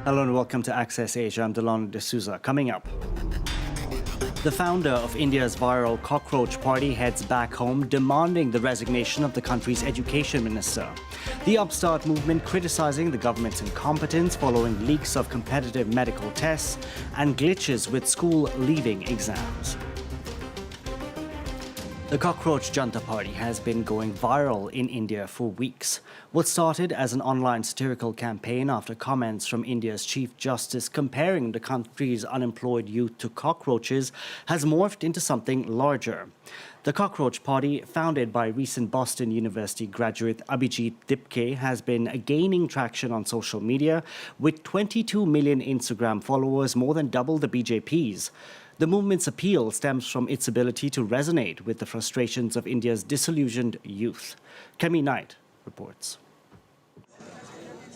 Hello and welcome to Access Asia. I'm Delon D'Souza. Coming up, the founder of India's viral Cockroach Party heads back home, demanding the resignation of the country's education minister. The upstart movement criticizing the government's incompetence following leaks of competitive medical tests and glitches with school leaving exams. The Cockroach Janta Party has been going viral in India for weeks. What started as an online satirical campaign after comments from India's Chief Justice comparing the country's unemployed youth to cockroaches has morphed into something larger. The Cockroach Party, founded by recent Boston University graduate Abhijit Dipke, has been gaining traction on social media with 22 million Instagram followers, more than double the BJP's. The movement's appeal stems from its ability to resonate with the frustrations of India's disillusioned youth. Kemi Knight reports.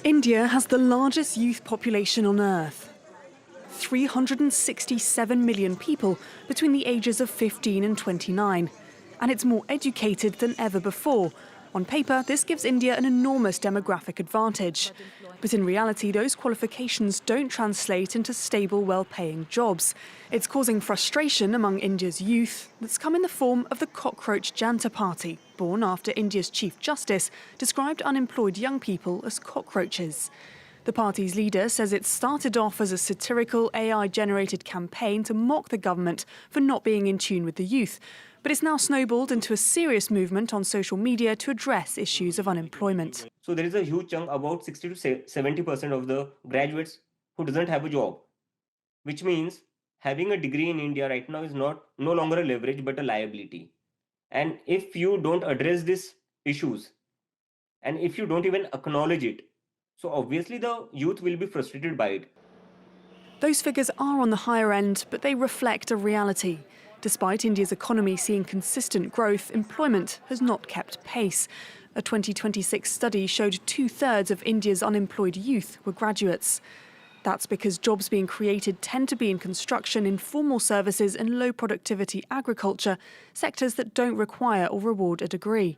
India has the largest youth population on Earth. 367 million people between the ages of 15 and 29. And it's more educated than ever before. On paper, this gives India an enormous demographic advantage. But in reality, those qualifications don't translate into stable, well-paying jobs. It's causing frustration among India's youth that's come in the form of the Cockroach Janta Party, born after India's Chief Justice described unemployed young people as cockroaches. The party's leader says it started off as a satirical AI-generated campaign to mock the government for not being in tune with the youth. But it's now snowballed into a serious movement on social media to address issues of unemployment. So there is a huge chunk, about 60 to 70% of the graduates who doesn't have a job, which means having a degree in India right now is no longer a leverage but a liability. And if you don't address these issues and if you don't even acknowledge it, so obviously the youth will be frustrated by it. Those figures are on the higher end, but they reflect a reality. Despite India's economy seeing consistent growth, employment has not kept pace. A 2026 study showed 2/3 of India's unemployed youth were graduates. That's because jobs being created tend to be in construction, informal services and low-productivity agriculture, sectors that don't require or reward a degree.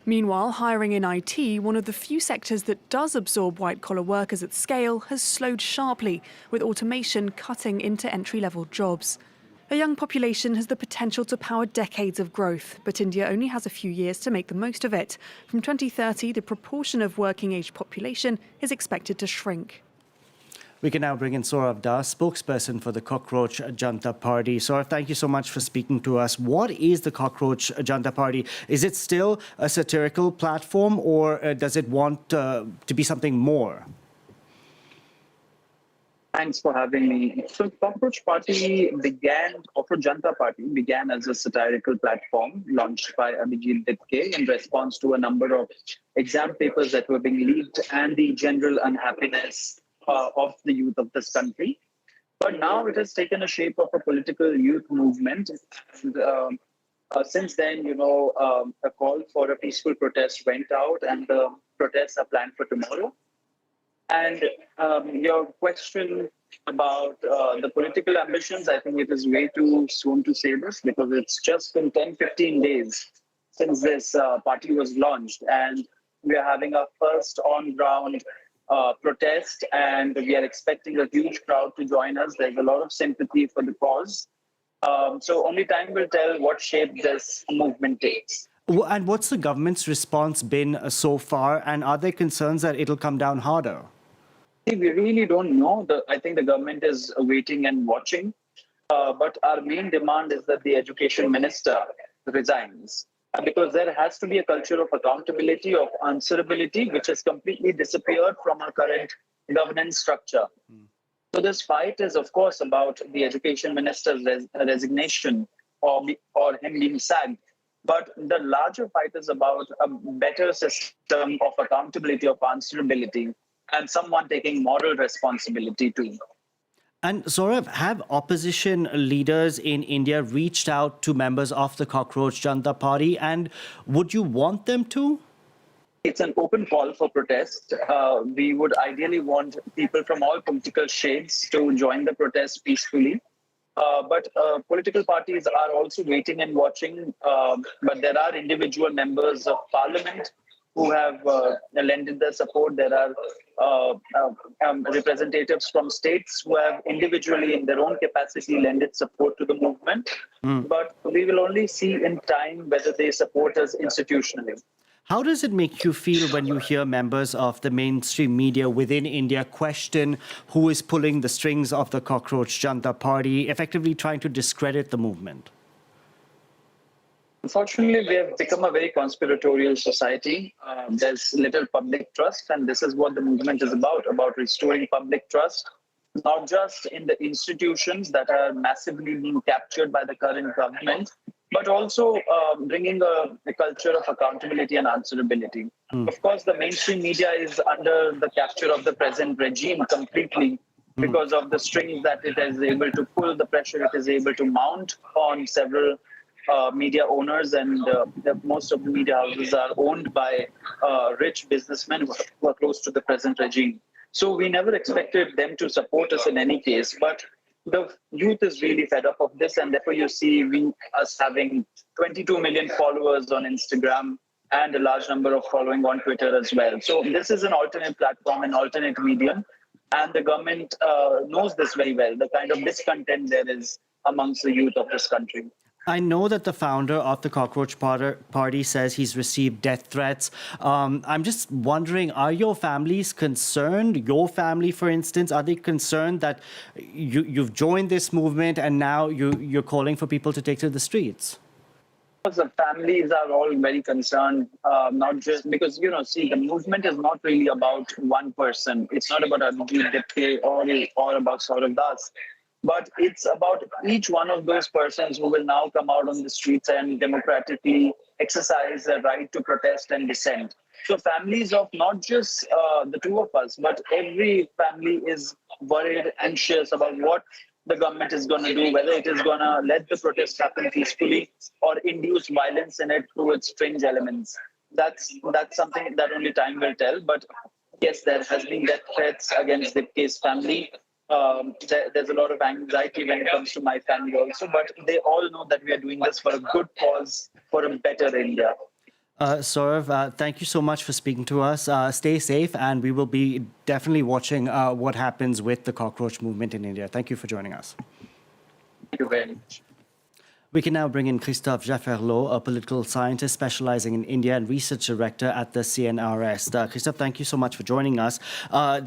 Meanwhile, hiring in IT, one of the few sectors that does absorb white-collar workers at scale, has slowed sharply, with automation cutting into entry-level jobs. A young population has the potential to power decades of growth, but India only has a few years to make the most of it. From 2030, the proportion of working-age population is expected to shrink. We can now bring in Saurav Das, spokesperson for the Cockroach Janta Party. Saurav, thank you so much for speaking to us. What is the Cockroach Janta Party? Is it still a satirical platform, or does it want to be something more? Thanks for having me. So Cockroach Janta Party began as a satirical platform launched by Abhijit Dipke in response to a number of exam papers that were being leaked and the general unhappiness of the youth of this country. But now it has taken a shape of a political youth movement. And since then, a call for a peaceful protest went out, and the protests are planned for tomorrow. And your question about the political ambitions, I think it is way too soon to say this, because it's just been 10-15 days since this party was launched. And we are having our first on-ground protest, and we are expecting a huge crowd to join us. There's a lot of sympathy for the cause. So only time will tell what shape this movement takes. And what's the government's response been so far? And are there concerns that it'll come down harder? We really don't know. I think the government is waiting and watching. But our main demand is that the education minister resigns. Because there has to be a culture of accountability, of answerability, which has completely disappeared from our current governance structure. So this fight is, of course, about the education minister's resignation or him being sacked. But the larger fight is about a better system of accountability, of answerability, and someone taking moral responsibility too. And Saurav, have opposition leaders in India reached out to members of the Cockroach Janta Party, and would you want them to? It's an open call for protest. We would ideally want people from all political shades to join the protest peacefully. But political parties are also waiting and watching. But there are individual members of parliament who have lended their support. There are representatives from states who have individually, in their own capacity, lended support to the movement. But we will only see in time whether they support us institutionally. How does it make you feel when you hear members of the mainstream media within India question who is pulling the strings of the Cockroach Janta Party, effectively trying to discredit the movement? Unfortunately, we have become a very conspiratorial society. There's little public trust, and this is what the movement is about restoring public trust, not just in the institutions that are massively being captured by the current government, but also bringing a culture of accountability and answerability. Of course, the mainstream media is under the capture of the present regime completely because of the strings that it is able to pull, the pressure it is able to mount on several media owners, and most of the media houses are owned by rich businessmen who are close to the present regime. So we never expected them to support us in any case, but the youth is really fed up of this, and therefore you see us having 22 million followers on Instagram and a large number of following on Twitter as well. So this is an alternate platform, an alternate medium, and the government knows this very well, the kind of discontent there is amongst the youth of this country. I know that the founder of the Cockroach Party says he's received death threats. I'm just wondering, are your families concerned? Your family, for instance, are they concerned that you've joined this movement and now you're calling for people to take to the streets? The families are all very concerned, not just because, see, the movement is not really about one person. It's not about Abhijit Dipke or about Saurav Das. But it's about each one of those persons who will now come out on the streets and democratically exercise their right to protest and dissent. So families of not just the two of us, but every family is worried, anxious about what the government is going to do, whether it is going to let the protest happen peacefully or induce violence in it through its fringe elements. That's something that only time will tell. But yes, there has been death threats against Dipke's family. There's a lot of anxiety when it comes to my family also, but they all know that we are doing this for a good cause, for a better India. Saurav, thank you so much for speaking to us. Stay safe, and we will be definitely watching what happens with the cockroach movement in India. Thank you for joining us. Thank you very much. We can now bring in Christophe Jaffrelot, a political scientist specializing in India and research director at the CNRS. Christophe, thank you so much for joining us.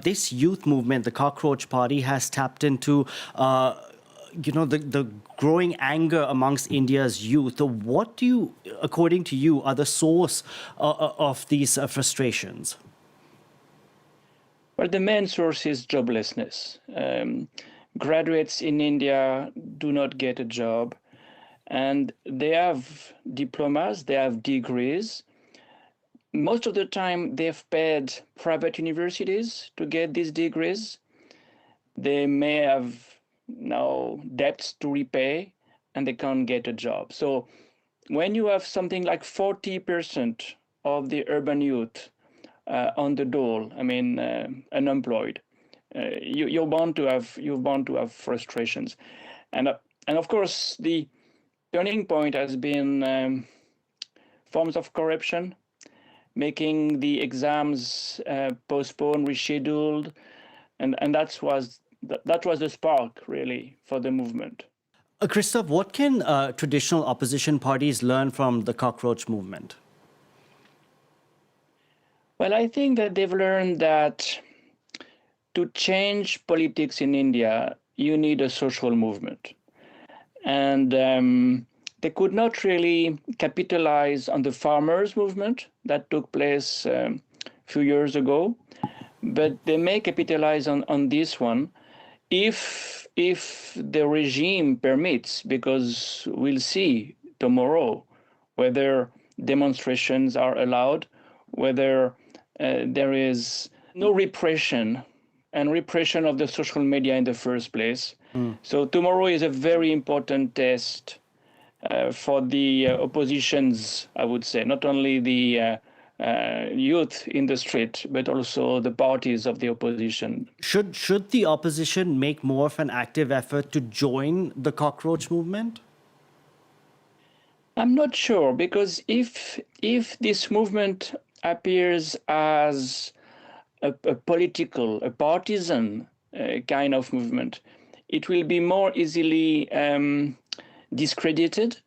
This youth movement, the Cockroach Party, has tapped into, the growing anger amongst India's youth. What do you, according to you, are the source of these frustrations? Well, the main source is joblessness. Graduates in India do not get a job. And they have diplomas, they have degrees. Most of the time, they've paid private universities to get these degrees. They may have now debts to repay, and they can't get a job. So when you have something like 40% of the urban youth on the dole, unemployed, you're bound to have frustrations. And of course, the turning point has been forms of corruption, making the exams postponed, rescheduled, and that was the spark, really, for the movement. Christophe, what can traditional opposition parties learn from the cockroach movement? Well, I think that they've learned that to change politics in India, you need a social movement. And they could not really capitalize on the farmers' movement that took place a few years ago, but they may capitalize on this one if the regime permits, because we'll see tomorrow whether demonstrations are allowed, whether there is no repression of the social media in the first place. So tomorrow is a very important test for the oppositions, I would say, not only the youth in the street, but also the parties of the opposition. Should the opposition make more of an active effort to join the cockroach movement? I'm not sure, because if this movement appears as a partisan kind of movement, it will be more easily discredited.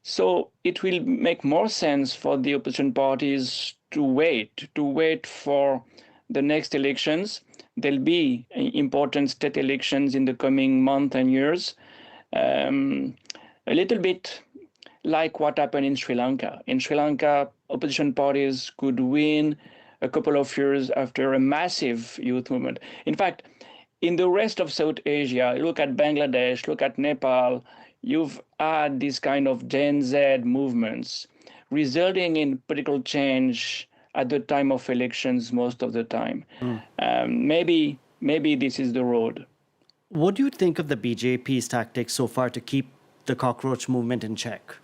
So it will make more sense for the opposition parties to wait for the next elections. There'll be important state elections in the coming months and years. A little bit like what happened in Sri Lanka. In Sri Lanka, opposition parties could win a couple of years after a massive youth movement. In fact, in the rest of South Asia, look at Bangladesh, look at Nepal, you've had this kind of Gen Z movements resulting in political change at the time of elections most of the time. Maybe this is the road. What do you think of the BJP's tactics so far to keep the cockroach movement in check?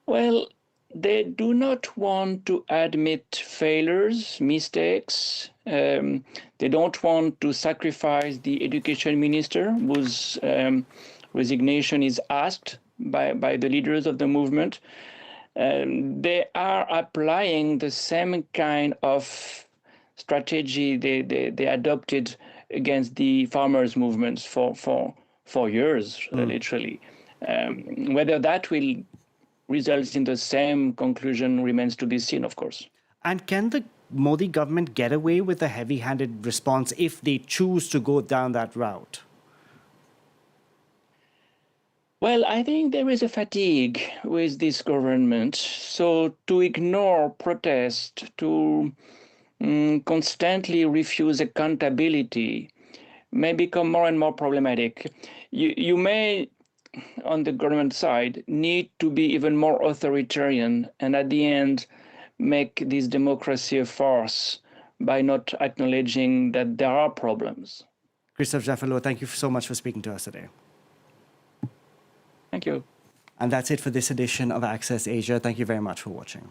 Well, they do not want to admit failures, mistakes. They don't want to sacrifice the education minister, whose resignation is asked by the leaders of the movement. They are applying the same kind of strategy they adopted against the farmers' movements for years, literally. Whether that will result in the same conclusion remains to be seen, of course. And can the Modi government get away with a heavy-handed response if they choose to go down that route? Well, I think there is a fatigue with this government. So to ignore protest, to constantly refuse accountability may become more and more problematic. You may, on the government side, need to be even more authoritarian and at the end make this democracy a farce by not acknowledging that there are problems. Christophe Jaffrelot, thank you so much for speaking to us today. Thank you. And that's it for this edition of Access Asia. Thank you very much for watching.